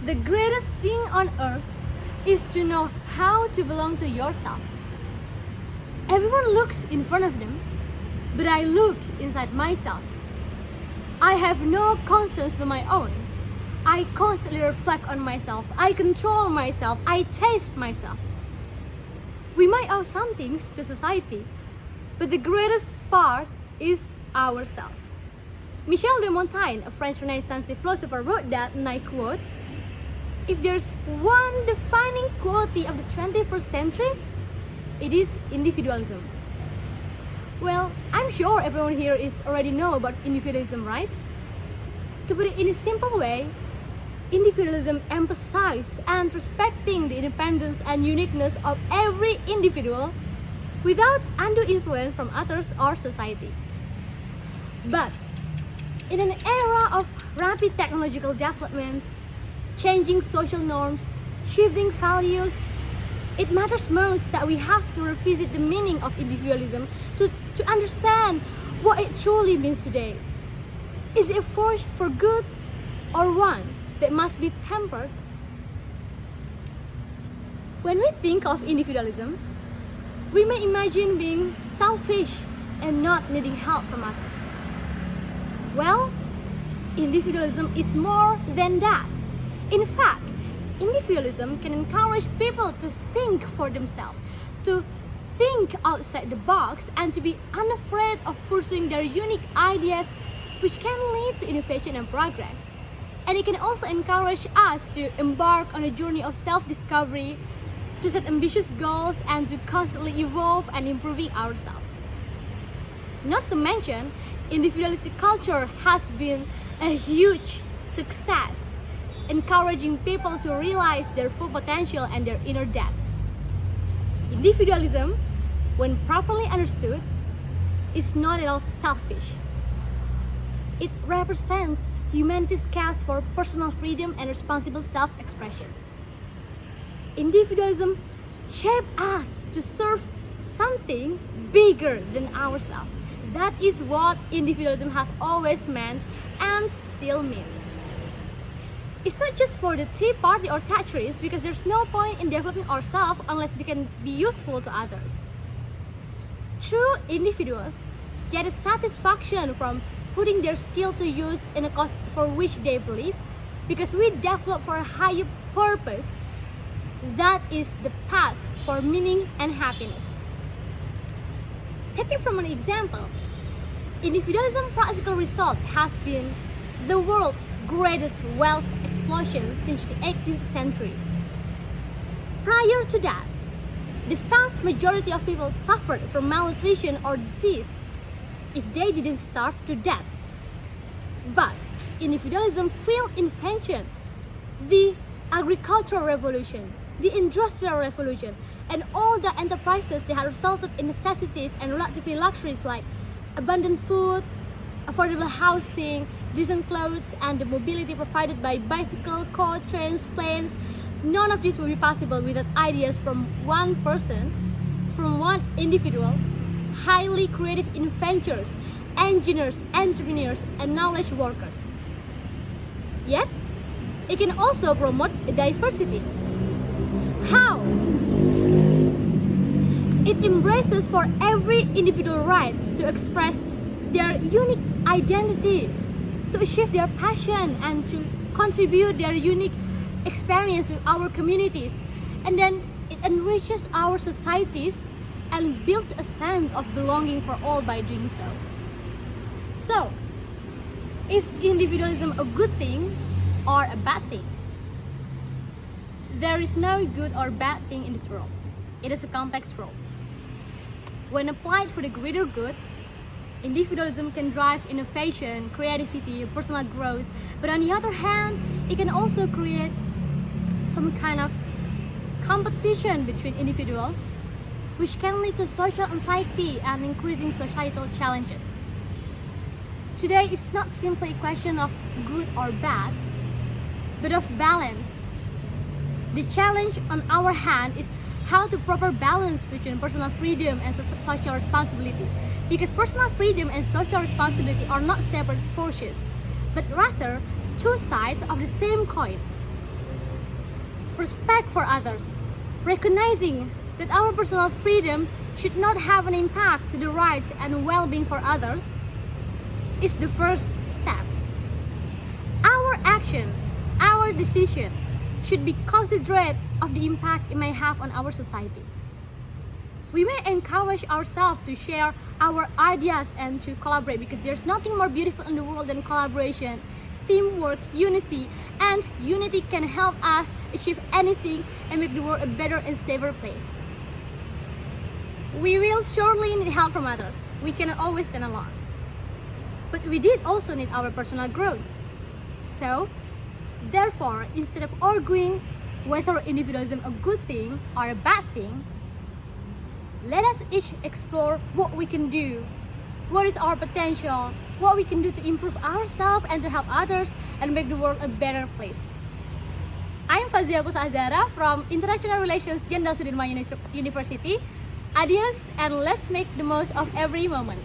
The greatest thing on earth is to know how to belong to yourself. Everyone looks in front of them, but I look inside myself. I have no conscience of my own. I constantly reflect on myself. I control myself. I taste myself. We might owe some things to society, but the greatest part is ourselves. Michel de Montaigne, a French Renaissance philosopher, wrote that, and I quote, "If there's one defining quality of the 21st century, it is individualism." Well, I'm sure everyone here is already know about individualism, right? To put it in a simple way, individualism emphasizes and respecting the independence and uniqueness of every individual without undue influence from others or society. But in an era of rapid technological developments, changing social norms, shifting values, it matters most that we have to revisit the meaning of individualism to understand what it truly means today. Is it a force for good or one that must be tempered? When we think of individualism, we may imagine being selfish and not needing help from others. Well, individualism is more than that. In fact, individualism can encourage people to think for themselves, to think outside the box, and to be unafraid of pursuing their unique ideas, which can lead to innovation and progress. And it can also encourage us to embark on a journey of self-discovery, to set ambitious goals, and to constantly evolve and improving ourselves. Not to mention, individualistic culture has been a huge success, encouraging people to realize their full potential and their inner depths. Individualism, when properly understood, is not at all selfish. It represents humanity's quest for personal freedom and responsible self-expression. Individualism shapes us to serve something bigger than ourselves. That is what individualism has always meant and still means. It's not just for the Tea Party or Thatcherists, because there's no point in developing ourselves unless we can be useful to others. True individuals get a satisfaction from putting their skill to use in a cause for which they believe, because we develop for a higher purpose. That is the path for meaning and happiness. Taking from an example, individualism's practical result has been the world's greatest wealth explosion since the 18th century. Prior to that, the vast majority of people suffered from malnutrition or disease if they didn't starve to death. But individualism fueled invention, the agricultural revolution, the industrial revolution, and all the enterprises that have resulted in necessities and relatively luxuries like abundant food, affordable housing, decent clothes, and the mobility provided by bicycle, car, trains, planes. None of this would be possible without ideas from one person, from one individual, highly creative inventors, engineers, entrepreneurs, and knowledge workers. Yet, it can also promote diversity. How? It embraces for every individual rights to express their unique identity, to achieve their passion, and to contribute their unique experience to our communities. And then it enriches our societies and builds a sense of belonging for all by doing so. So, is individualism a good thing or a bad thing? There is no good or bad thing in this world. It is a complex world. When applied for the greater good, individualism can drive innovation, creativity, personal growth, but on the other hand, it can also create some kind of competition between individuals, which can lead to social anxiety and increasing societal challenges. Today is not simply a question of good or bad, but of balance. The challenge on our hand is how to proper balance between personal freedom and social responsibility, because personal freedom and social responsibility are not separate forces, but rather two sides of the same coin. respect for others, recognizing that our personal freedom should not have an impact to the rights and well-being for others, is the first step. Our action, our decision should be considerate of the impact it may have on our society. We may encourage ourselves to share our ideas and to collaborate, because there's nothing more beautiful in the world than collaboration, teamwork, unity, and unity can help us achieve anything and make the world a better and safer place. We will surely need help from others. We cannot always stand alone. But we did also need our personal growth. So, therefore, instead of arguing whether individualism is a good thing or a bad thing, let us each explore what we can do, what is our potential, what we can do to improve ourselves and to help others and make the world a better place. I am Fazhia Khusnul Azzahra from International Relations, Jenderal Soedirman University. Adios, and let's make the most of every moment.